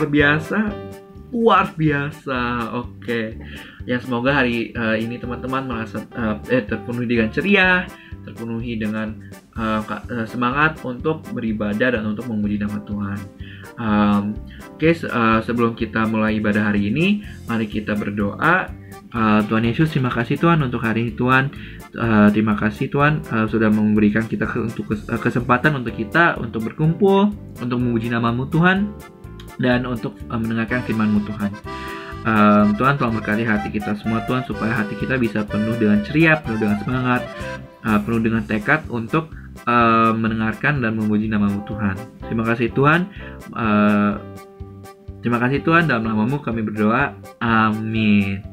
luar biasa. Luar biasa. Oke. Ya semoga hari ini teman-teman merasa terpenuhi dengan ceria, terpenuhi dengan semangat untuk beribadah dan untuk memuji nama Tuhan. Sebelum kita mulai ibadah hari ini, mari kita berdoa. Tuhan Yesus, terima kasih Tuhan untuk hari ini Tuhan. Terima kasih Tuhan sudah memberikan kita kesempatan untuk kita untuk berkumpul, untuk memuji nama-Mu Tuhan, dan untuk mendengarkan firman-Mu Tuhan. Tuhan tolong berkati hati kita semua Tuhan, supaya hati kita bisa penuh dengan ceria, penuh dengan semangat, penuh dengan tekad untuk mendengarkan dan memuji nama-Mu Tuhan. Terima kasih Tuhan. Terima kasih Tuhan, dalam nama-Mu kami berdoa. Amin.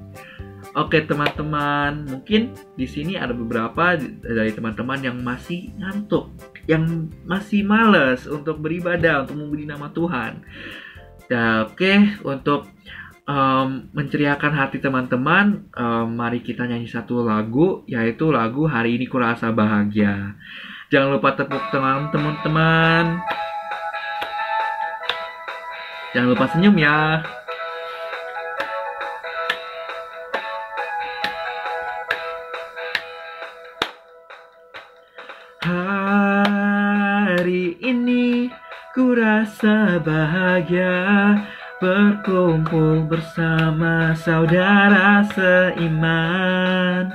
Oke teman-teman, mungkin di sini ada beberapa dari teman-teman yang masih ngantuk, yang masih malas untuk beribadah, untuk memuji nama Tuhan. Untuk menceriakan hati teman-teman, mari kita nyanyi satu lagu, yaitu lagu Hari Ini Kurasa Bahagia. Jangan lupa tepuk tangan teman-teman. Jangan lupa senyum ya. Hari ini ku rasa bahagia, berkumpul bersama saudara seiman.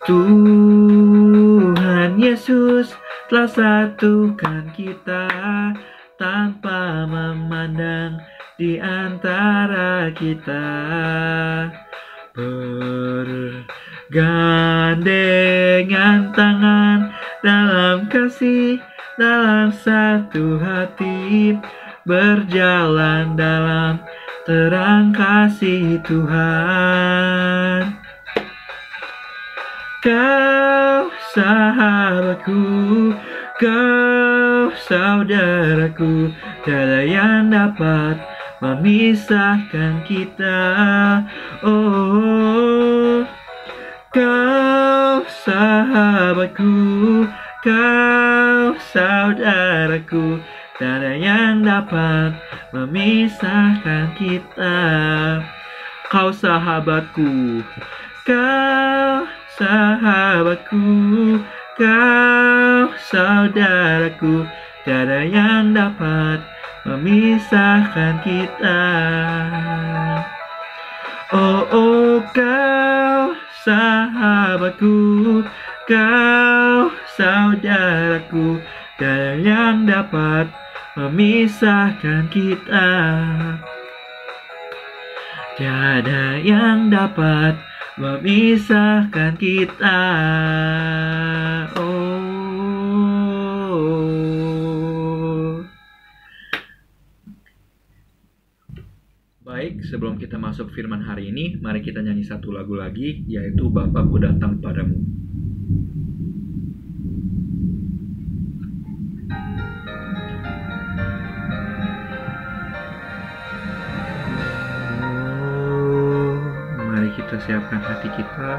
Tuhan Yesus telah satukan kita tanpa memandang di antara kita. Bergandengan tangan dalam kasih, dalam satu hati, berjalan dalam terang kasih Tuhan. Kau sahabatku, kau saudaraku, tiada yang dapat memisahkan kita. Oh, kau sahabatku, kau saudaraku, tiada yang dapat memisahkan kita. Kau sahabatku, kau sahabatku, kau saudaraku, tiada yang dapat memisahkan kita. Oh, kau sahabatku, kau saudaraku, tiada yang dapat memisahkan kita. Tiada yang dapat memisahkan kita. Oh. Baik, sebelum kita masuk firman hari ini, mari kita nyanyi satu lagu lagi, yaitu Bapakku Datang Padamu. Mari kita siapkan hati kita.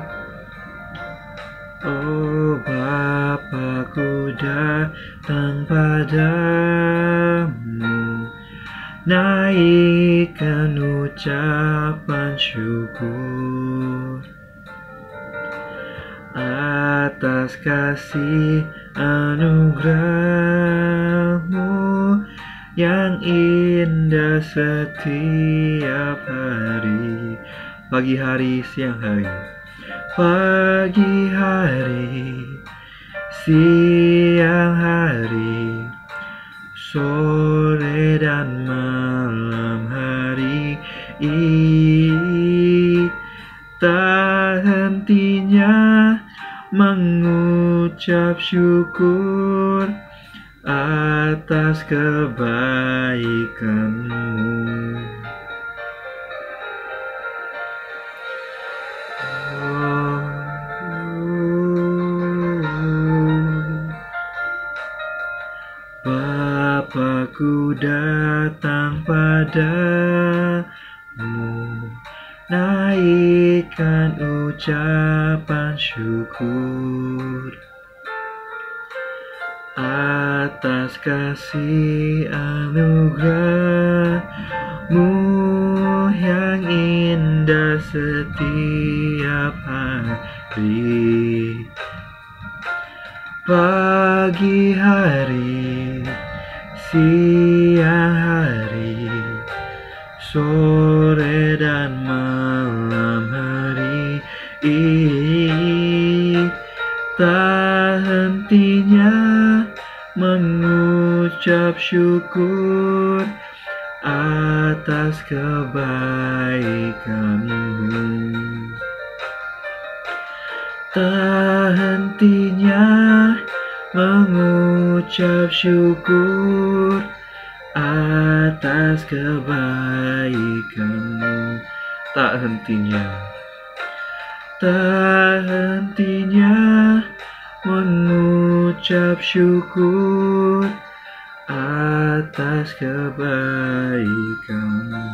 Oh, Bapakku datang padamu, naikkan ucapan syukur atas kasih anugerah-Mu yang indah setiap hari. Pagi hari, siang hari, pagi hari, siang hari, sore dan malam hari, tak hentinya mengucap syukur atas kebaikan-Mu. Bapakku datang padamu, naikkan ucapan syukur atas kasih anugerah-Mu yang indah setiap hari. Pagi hari, siang hari, sore dan malam hari, tak hentinya mengucap syukur atas kebaikan-Mu. Tak hentinya mengucap syukur atas kebaikan-Mu. Tak hentinya mengucap syukur atas kebaikan-Mu.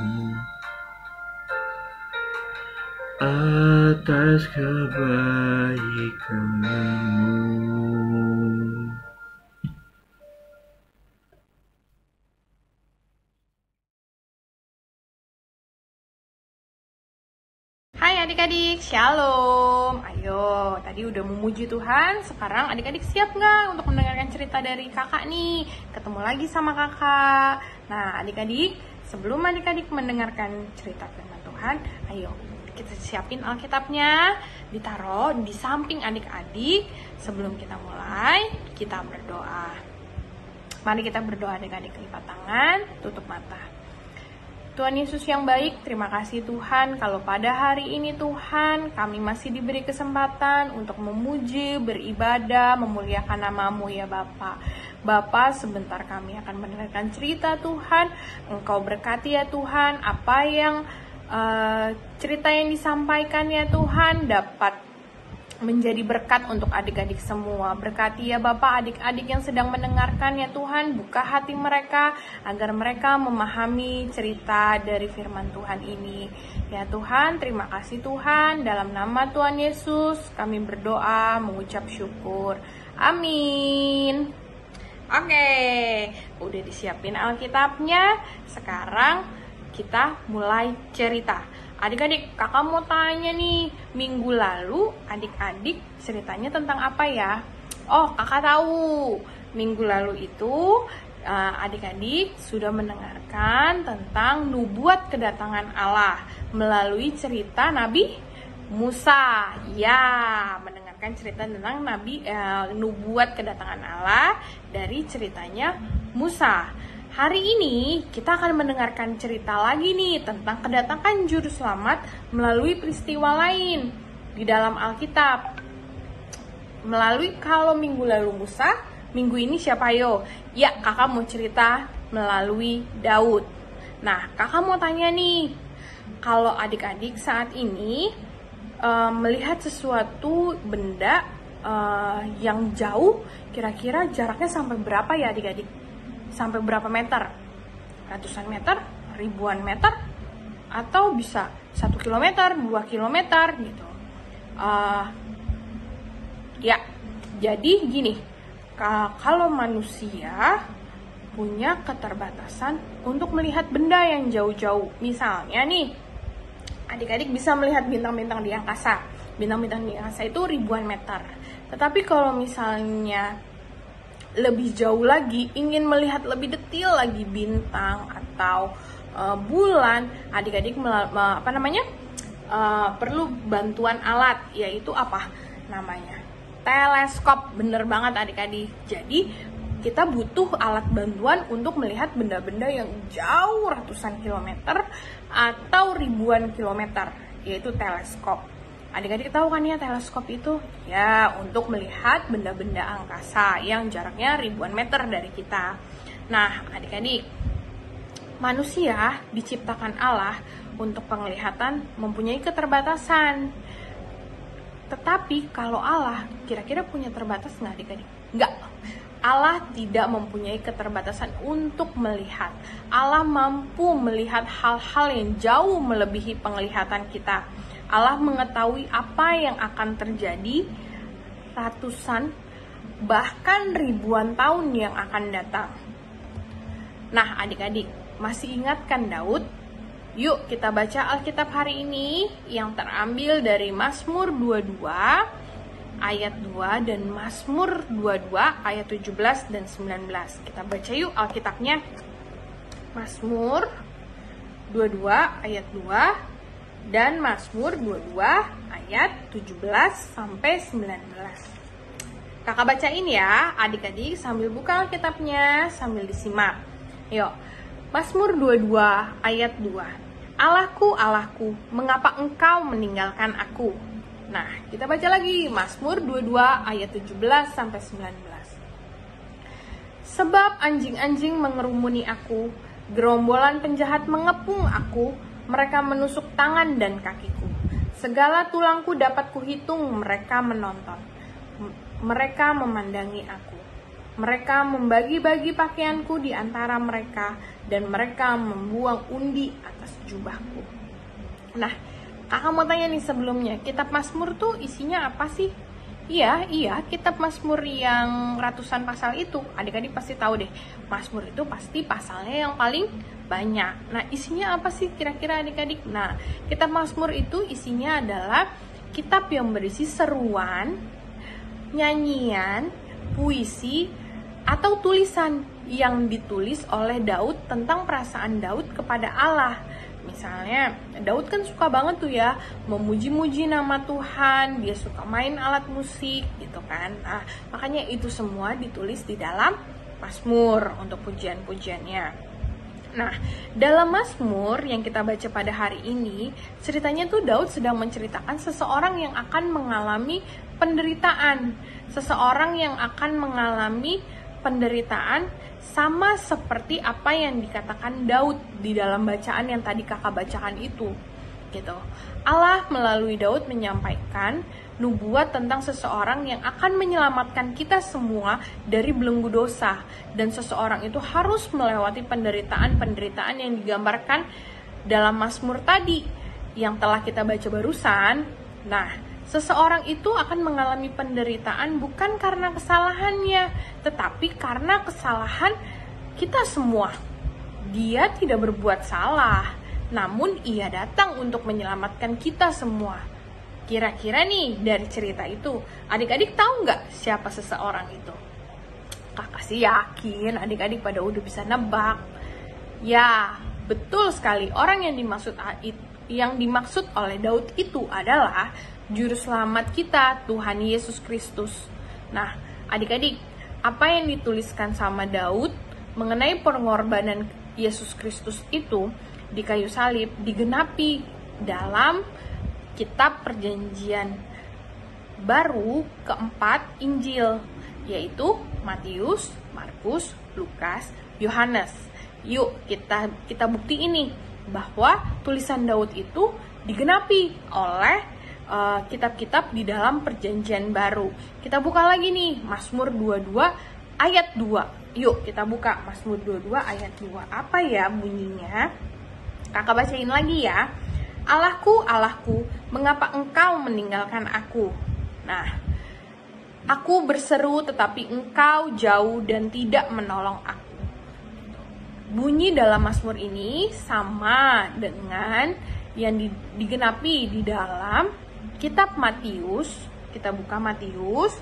Atas kebaikan-Mu. Hai adik-adik, shalom. Ayo, tadi udah memuji Tuhan. Sekarang adik-adik siap nggak untuk mendengarkan cerita dari kakak nih? Ketemu lagi sama kakak. Nah adik-adik, sebelum adik-adik mendengarkan cerita firman Tuhan, ayo kita siapin Alkitabnya, ditaruh di samping adik-adik. Sebelum kita mulai, kita berdoa. Mari kita berdoa adik-adik, lipat tangan, tutup mata. Tuhan Yesus yang baik, terima kasih Tuhan kalau pada hari ini Tuhan kami masih diberi kesempatan untuk memuji, beribadah, memuliakan nama-Mu ya Bapa. Bapa, sebentar kami akan mendengarkan cerita Tuhan. Engkau berkati ya Tuhan, apa yang cerita yang disampaikan ya Tuhan dapat menjadi berkat untuk adik-adik semua. Berkati ya Bapak adik-adik yang sedang mendengarkan ya Tuhan, buka hati mereka agar mereka memahami cerita dari firman Tuhan ini. Ya Tuhan, terima kasih Tuhan, dalam nama Tuhan Yesus kami berdoa mengucap syukur. Amin. Oke, udah disiapin Alkitabnya. Sekarang kita mulai cerita. Adik-adik, kakak mau tanya nih, minggu lalu adik-adik ceritanya tentang apa ya? Oh, kakak tahu. Minggu lalu itu adik-adik sudah mendengarkan tentang nubuat kedatangan Allah melalui cerita Nabi Musa. Ya, mendengarkan cerita tentang nubuat kedatangan Allah dari ceritanya Musa. Hari ini kita akan mendengarkan cerita lagi nih tentang kedatangan juru selamat melalui peristiwa lain di dalam Alkitab. Melalui kalau minggu lalu Musa, minggu ini siapa yo? Ya, kakak mau cerita melalui Daud. Nah, kakak mau tanya nih, kalau adik-adik saat ini melihat sesuatu benda yang jauh, kira-kira jaraknya sampai berapa ya adik-adik? Sampai berapa meter? Ratusan meter? Ribuan meter? Atau bisa 1 kilometer, 2 kilometer gitu. Ya, jadi gini, kalau manusia punya keterbatasan untuk melihat benda yang jauh-jauh. Misalnya nih, adik-adik bisa melihat bintang-bintang di angkasa. Bintang-bintang di angkasa itu ribuan meter. Tetapi kalau misalnya lebih jauh lagi, ingin melihat lebih detail lagi bintang atau bulan, adik-adik perlu bantuan alat, yaitu apa namanya? Teleskop. Bener banget adik-adik. Jadi kita butuh alat bantuan untuk melihat benda-benda yang jauh ratusan kilometer atau ribuan kilometer, yaitu teleskop. Adik-adik tahu kan ya teleskop itu? Ya, untuk melihat benda-benda angkasa yang jaraknya ribuan meter dari kita. Nah, adik-adik, manusia diciptakan Allah untuk penglihatan mempunyai keterbatasan. Tetapi kalau Allah kira-kira punya terbatas nggak adik-adik? Nggak. Allah tidak mempunyai keterbatasan untuk melihat. Allah mampu melihat hal-hal yang jauh melebihi penglihatan kita. Allah mengetahui apa yang akan terjadi ratusan bahkan ribuan tahun yang akan datang. Nah, adik-adik, masih ingat kan Daud? Yuk kita baca Alkitab hari ini yang terambil dari Mazmur 22 ayat 2 dan Mazmur 22 ayat 17 dan 19. Kita baca yuk Alkitabnya. Mazmur 22 ayat 2 dan Mazmur 22 ayat 17 sampai 19. Kakak bacain ya, adik-adik sambil buka Alkitabnya, sambil disimak. Yuk, Mazmur 22 ayat 2. Allahku, Allahku, mengapa engkau meninggalkan aku? Nah, kita baca lagi Mazmur 22 ayat 17 sampai 19. Sebab anjing-anjing mengerumuni aku, gerombolan penjahat mengepung aku, mereka menusuk tangan dan kakiku. Segala tulangku dapat kuhitung, mereka menonton. Mereka memandangi aku. Mereka membagi-bagi pakaianku di antara mereka, dan mereka membuang undi atas jubahku. Nah, kakak mau tanya nih sebelumnya, kitab Mazmur tuh isinya apa sih? Iya, kitab Mazmur yang ratusan pasal itu, adik-adik pasti tahu deh, Mazmur itu pasti pasalnya yang paling banyak. Nah, isinya apa sih kira-kira adik-adik? Nah, kitab Mazmur itu isinya adalah kitab yang berisi seruan, nyanyian, puisi, atau tulisan yang ditulis oleh Daud tentang perasaan Daud kepada Allah. Misalnya, Daud kan suka banget tuh ya memuji-muji nama Tuhan, dia suka main alat musik gitu kan. Nah, makanya itu semua ditulis di dalam Mazmur untuk pujian-pujiannya. Nah, dalam Mazmur yang kita baca pada hari ini, ceritanya tuh Daud sedang menceritakan seseorang yang akan mengalami penderitaan. Seseorang yang akan mengalami penderitaan sama seperti apa yang dikatakan Daud di dalam bacaan yang tadi kakak bacakan itu, gitu. Allah melalui Daud menyampaikan nubuat tentang seseorang yang akan menyelamatkan kita semua dari belenggu dosa, dan seseorang itu harus melewati penderitaan-penderitaan yang digambarkan dalam Mazmur tadi yang telah kita baca barusan. Nah, seseorang itu akan mengalami penderitaan bukan karena kesalahannya, tetapi karena kesalahan kita semua. Dia tidak berbuat salah, namun ia datang untuk menyelamatkan kita semua. Kira-kira nih dari cerita itu, adik-adik tahu nggak siapa seseorang itu? Kakak sih yakin adik-adik pada udah bisa nebak. Ya, betul sekali. Orang yang dimaksud oleh Daud itu adalah Juru Selamat kita, Tuhan Yesus Kristus. Nah, adik-adik, apa yang dituliskan sama Daud mengenai pengorbanan Yesus Kristus itu di kayu salib digenapi dalam kitab Perjanjian Baru keempat Injil, yaitu Matius, Markus, Lukas, Yohanes. Yuk kita bukti ini bahwa tulisan Daud itu digenapi oleh kitab-kitab di dalam Perjanjian Baru. Kita buka lagi nih Mazmur 22 ayat 2. Yuk kita buka Mazmur 22 ayat 2. Apa ya bunyinya? Kakak bacain lagi ya. Allahku, Allahku, mengapa engkau meninggalkan aku? Nah, aku berseru tetapi engkau jauh dan tidak menolong aku. Bunyi dalam Mazmur ini sama dengan yang digenapi di dalam kitab Matius. Kita buka Matius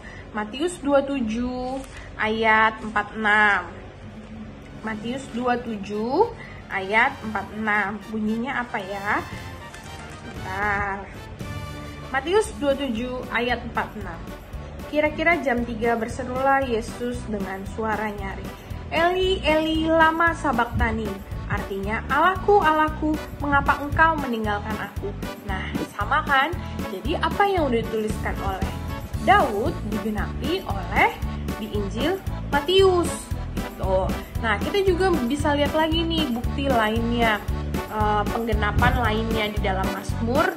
27 ayat 46. Matius 27 ayat 46. Bunyinya apa ya? Bentar. Matius 27 ayat 46. Kira-kira jam 3 berserulah Yesus dengan suara nyaring. Eli, Eli, lama sabaktani. Artinya, Allahku, Allahku, mengapa engkau meninggalkan aku? Nah, sama kan? Jadi apa yang udah dituliskan oleh Daud digenapi oleh di Injil Matius. Gitu. Nah, kita juga bisa lihat lagi nih bukti lainnya, penggenapan lainnya di dalam Mazmur.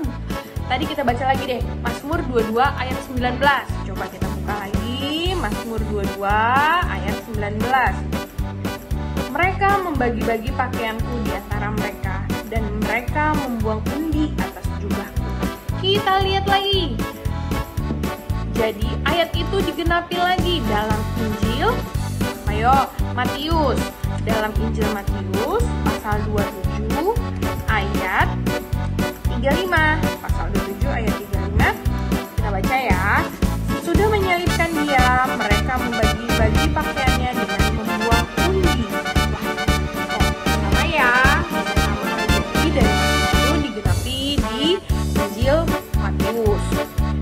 Tadi kita baca lagi deh, Mazmur 22 ayat 19. Coba kita buka lagi, Mazmur 22 ayat 19. Mereka membagi-bagi pakaianku di antara mereka, dan mereka membuang undi atas jubahku. Kita lihat lagi. Jadi ayat itu digenapi lagi dalam Injil Matius. Dalam Injil Matius pasal 27 ayat 35. Pasal 27 ayat 35. Kita baca ya. Sudah menyalibkan dia, mereka membagi-bagi pakaiannya dengan membuang undi. Sama ya. Jadi dari itu digenapi di Injil Matius.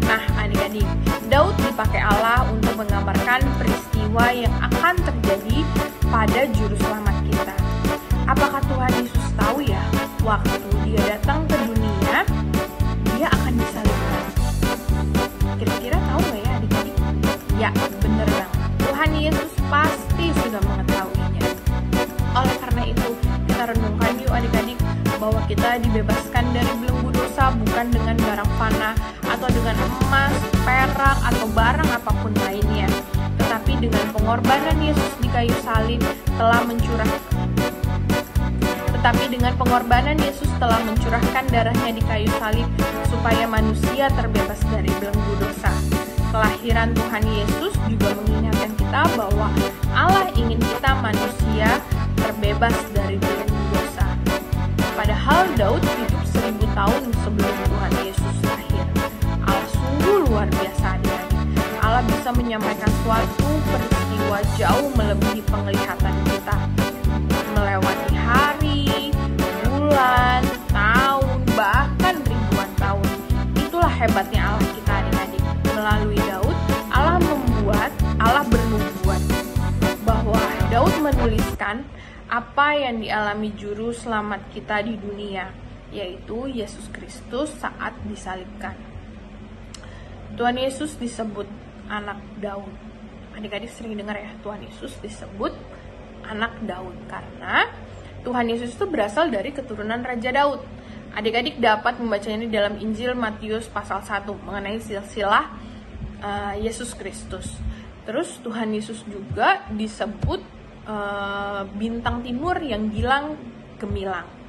Nah, adik-adik, Daud dipakai Allah untuk menggambarkan peristiwa yang akan terjadi pada juru selamat kita. Apakah Tuhan Yesus tahu ya, waktu dia datang ke dunia, dia akan disalibkan? Kira-kira tahu nggak ya adik-adik? Ya, bener banget. Tuhan Yesus pasti sudah mengetahuinya. Oleh karena itu, kita renungkan yuk adik-adik, bahwa kita dibebaskan dari belenggu dosa bukan dengan barang fana atau dengan emas, perak, atau barang apapun lainnya, tetapi dengan pengorbanan Yesus di kayu salib telah mencurahkan darahnya di kayu salib supaya manusia terbebas dari belenggu dosa. Kelahiran Tuhan Yesus juga mengingatkan kita bahwa Allah ingin kita manusia terbebas dari belenggu dosa. Padahal Daud hidup 1000 tahun sebelum Tuhan Yesus lahir. Allah sungguh luar biasa adik-adik. Allah bisa menyampaikan suatu peristiwa jauh melebihi penglihatan kita, melewati hari, bulan, tahun, bahkan ribuan tahun. Itulah hebatnya Allah kita adik-adik. Melalui Daud, Allah bernubuat bahwa Daud menuliskan apa yang dialami juru selamat kita di dunia, yaitu Yesus Kristus saat disalibkan. Tuhan Yesus disebut anak Daud. Adik-adik sering dengar ya, Tuhan Yesus disebut anak Daud karena Tuhan Yesus itu berasal dari keturunan Raja Daud. Adik-adik dapat membacanya dalam Injil Matius pasal 1 mengenai silsilah Yesus Kristus. Terus Tuhan Yesus juga disebut bintang timur yang gilang gemilang.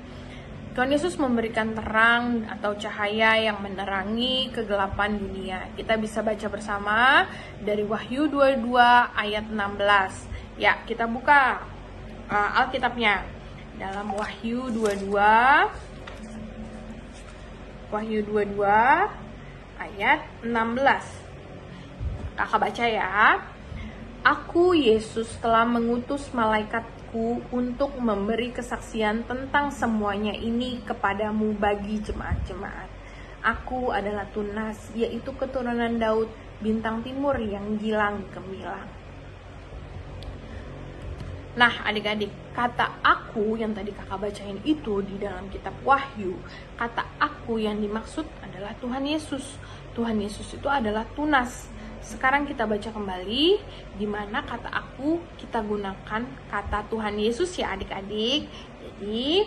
Tuhan Yesus memberikan terang atau cahaya yang menerangi kegelapan dunia. Kita bisa baca bersama dari Wahyu 22 ayat 16. Ya, kita buka Alkitabnya. Dalam Wahyu 22 ayat 16. Kakak baca ya. Aku, Yesus, telah mengutus malaikatku untuk memberi kesaksian tentang semuanya ini kepadamu bagi jemaat-jemaat. Aku adalah Tunas, yaitu keturunan Daud, bintang timur yang gilang gemilang. Nah, adik-adik, kata aku yang tadi kakak bacain itu di dalam kitab Wahyu, kata aku yang dimaksud adalah Tuhan Yesus. Tuhan Yesus itu adalah Tunas. Sekarang kita baca kembali di mana kata aku kita gunakan kata Tuhan Yesus ya adik-adik. Jadi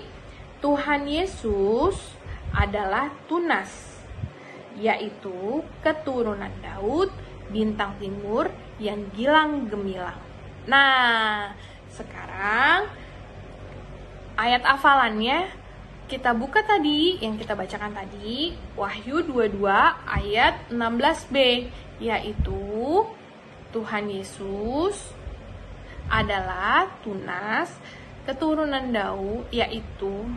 Tuhan Yesus adalah Tunas, yaitu keturunan Daud, bintang timur yang gilang gemilang. Nah, sekarang ayat hafalannya kita buka tadi, yang kita bacakan tadi, Wahyu 22 ayat 16b, yaitu Tuhan Yesus adalah Tunas, keturunan Daud, yaitu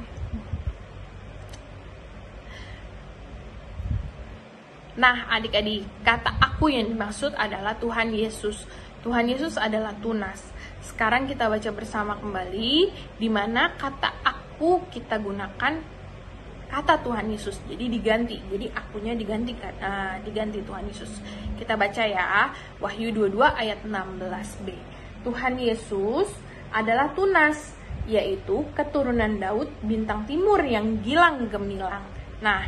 Nah, adik-adik, kata aku yang dimaksud adalah Tuhan Yesus. Tuhan Yesus adalah Tunas. Sekarang kita baca bersama kembali di mana kata aku kita gunakan kata Tuhan Yesus. Jadi diganti. Jadi akunya diganti Tuhan Yesus. Kita baca ya. Wahyu 22 ayat 16b. Tuhan Yesus adalah Tunas, yaitu keturunan Daud, bintang timur yang gilang gemilang. Nah,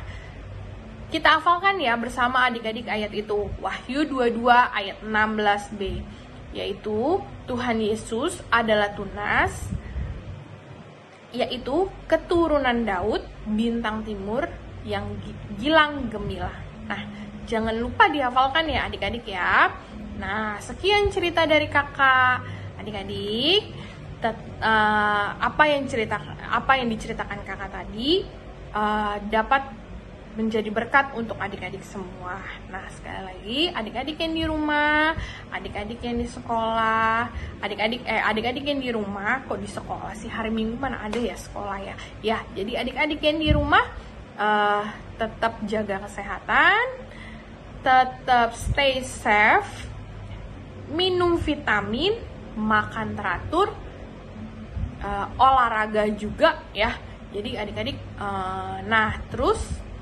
kita hafalkan ya bersama adik-adik ayat itu. Wahyu 22 ayat 16b, yaitu Tuhan Yesus adalah Tunas, yaitu keturunan Daud, bintang timur yang gilang gemilang. Nah, jangan lupa dihafalkan ya adik-adik ya. Nah, sekian cerita dari kakak. Adik-adik, apa yang diceritakan kakak tadi dapat menjadi berkat untuk adik-adik semua. Nah, sekali lagi, adik-adik yang di rumah, adik-adik yang di sekolah, adik-adik yang di rumah, kok di sekolah sih, hari Minggu mana ada ya sekolah ya. Ya, jadi adik-adik yang di rumah tetap jaga kesehatan, tetap stay safe, minum vitamin, makan teratur, olahraga juga ya. Jadi adik-adik, nah terus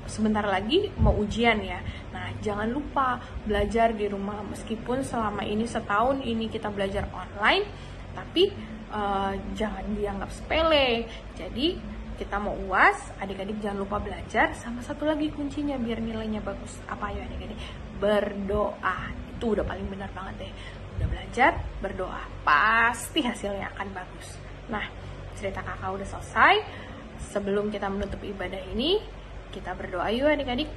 sebentar lagi mau ujian ya. Nah, jangan lupa belajar di rumah. Meskipun selama ini setahun ini kita belajar online, tapi jangan dianggap sepele. Jadi kita mau UAS, adik-adik jangan lupa belajar. Sama satu lagi kuncinya biar nilainya bagus. Apa ya adik-adik? Berdoa. Itu udah paling benar banget deh. Udah belajar, berdoa. Pasti hasilnya akan bagus. Nah, cerita kakak udah selesai. Sebelum kita menutup ibadah ini, kita berdoa yuk adik-adik.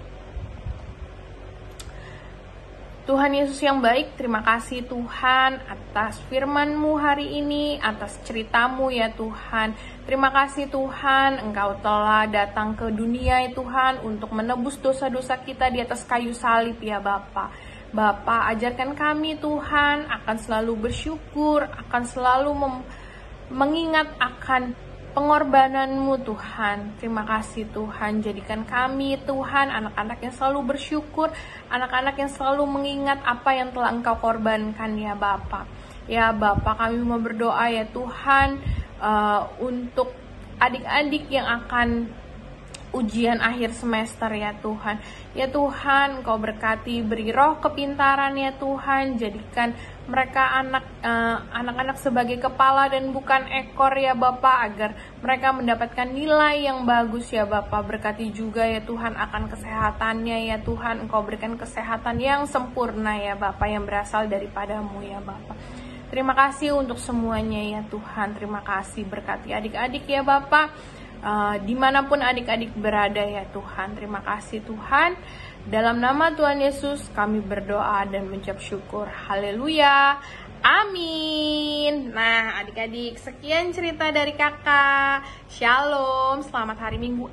Tuhan Yesus yang baik, terima kasih Tuhan atas firman-Mu hari ini, atas cerita-Mu ya Tuhan. Terima kasih Tuhan, Engkau telah datang ke dunia ya Tuhan untuk menebus dosa-dosa kita di atas kayu salib ya Bapa. Bapa, ajarkan kami Tuhan akan selalu bersyukur, akan selalu mengingat akan pengorbanan-Mu Tuhan. Terima kasih Tuhan, jadikan kami Tuhan anak-anak yang selalu bersyukur, anak-anak yang selalu mengingat apa yang telah Engkau korbankan ya Bapa. Ya Bapa, kami mau berdoa ya Tuhan untuk adik-adik yang akan ujian akhir semester ya Tuhan. Ya Tuhan, Engkau berkati, beri roh kepintaran ya Tuhan, jadikan mereka anak-anak sebagai kepala dan bukan ekor ya Bapa, agar mereka mendapatkan nilai yang bagus ya Bapa. Berkati juga ya Tuhan akan kesehatannya ya Tuhan, Engkau berikan kesehatan yang sempurna ya Bapa, yang berasal daripada-Mu ya Bapa. Terima kasih untuk semuanya ya Tuhan. Terima kasih, berkati adik-adik ya Bapa, dimanapun adik-adik berada ya Tuhan. Terima kasih Tuhan. Dalam nama Tuhan Yesus kami berdoa dan mengucap syukur. Haleluya. Amin. Nah adik-adik, sekian cerita dari kakak. Shalom, selamat hari Minggu.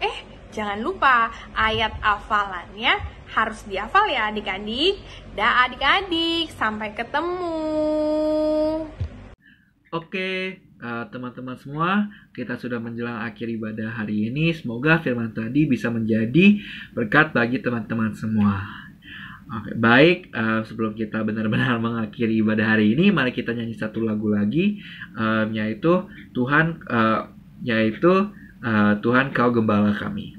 Jangan lupa ayat hafalannya harus dihafal ya adik-adik. Dah adik-adik, sampai ketemu. Oke, teman-teman semua, kita sudah menjelang akhir ibadah hari ini. Semoga firman tadi bisa menjadi berkat bagi teman-teman semua. Oke, baik, sebelum kita benar-benar mengakhiri ibadah hari ini, mari kita nyanyi satu lagu lagi, yaitu Tuhan Kau Gembala Kami.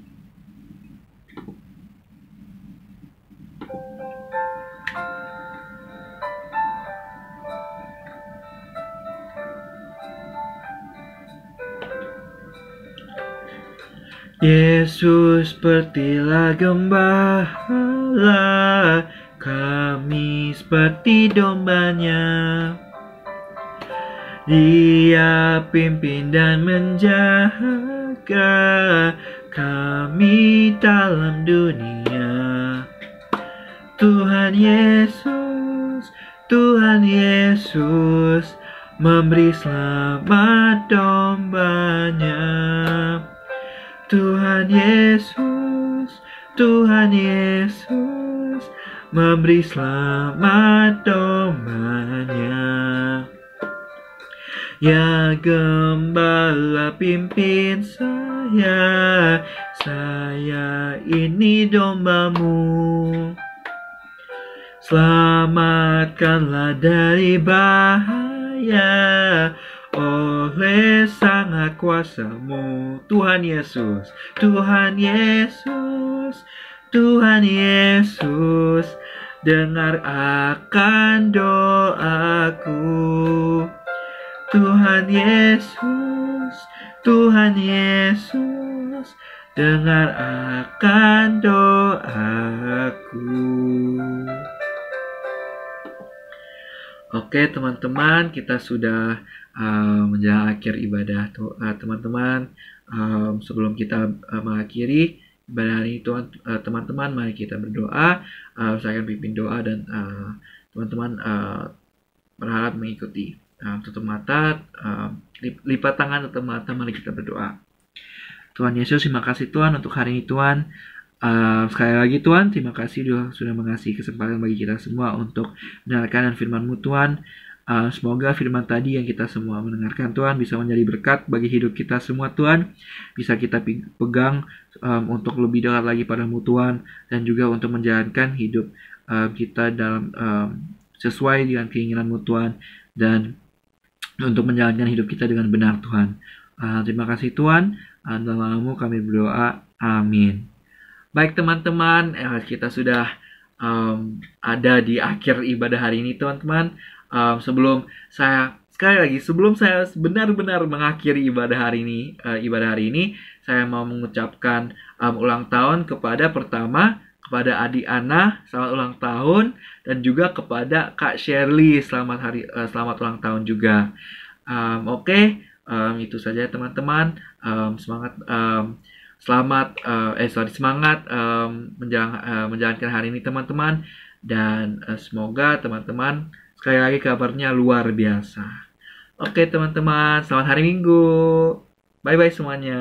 Yesus sepertilah gembala, kami seperti domba-Nya. Dia pimpin dan menjaga kami dalam dunia. Tuhan Yesus memberi selamat domba-Nya. Tuhan Yesus memberi selamat domba-Nya. Ya gembala pimpin saya ini domba-Mu. Selamatkanlah dari bahaya oleh sangat kuasa-Mu. Tuhan Yesus, dengar akan doaku. Tuhan Yesus, dengar akan doaku. Oke teman-teman, kita sudah menjelang akhir ibadah teman-teman. Sebelum kita mengakhiri ibadah hari ini, teman-teman, mari kita berdoa. Saya akan pimpin doa dan teman-teman berharap mengikuti. Tutup mata, lipat tangan, tutup mata, mari kita berdoa. Tuhan Yesus, terima kasih Tuhan untuk hari ini Tuhan. Sekali lagi Tuhan, terima kasih sudah mengasih kesempatan bagi kita semua untuk mendengarkan firman-Mu Tuhan. Semoga firman tadi yang kita semua mendengarkan Tuhan bisa menjadi berkat bagi hidup kita semua Tuhan. Bisa kita pegang untuk lebih dekat lagi pada-Mu Tuhan. Dan juga untuk menjalankan hidup kita dalam sesuai dengan keinginan-Mu Tuhan. Dan untuk menjalankan hidup kita dengan benar Tuhan. Terima kasih Tuhan. Dalam nama-Mu kami berdoa. Amin. Baik teman-teman, kita sudah ada di akhir ibadah hari ini teman-teman. Sebelum saya benar-benar mengakhiri ibadah hari ini, saya mau mengucapkan ulang tahun kepada Adi Ana, selamat ulang tahun, dan juga kepada Kak Shirley, selamat ulang tahun juga. Oke, itu saja teman-teman. Semangat menjalankan hari ini teman-teman, dan semoga teman-teman sekali lagi kabarnya luar biasa. Oke teman-teman, selamat hari Minggu. Bye bye semuanya.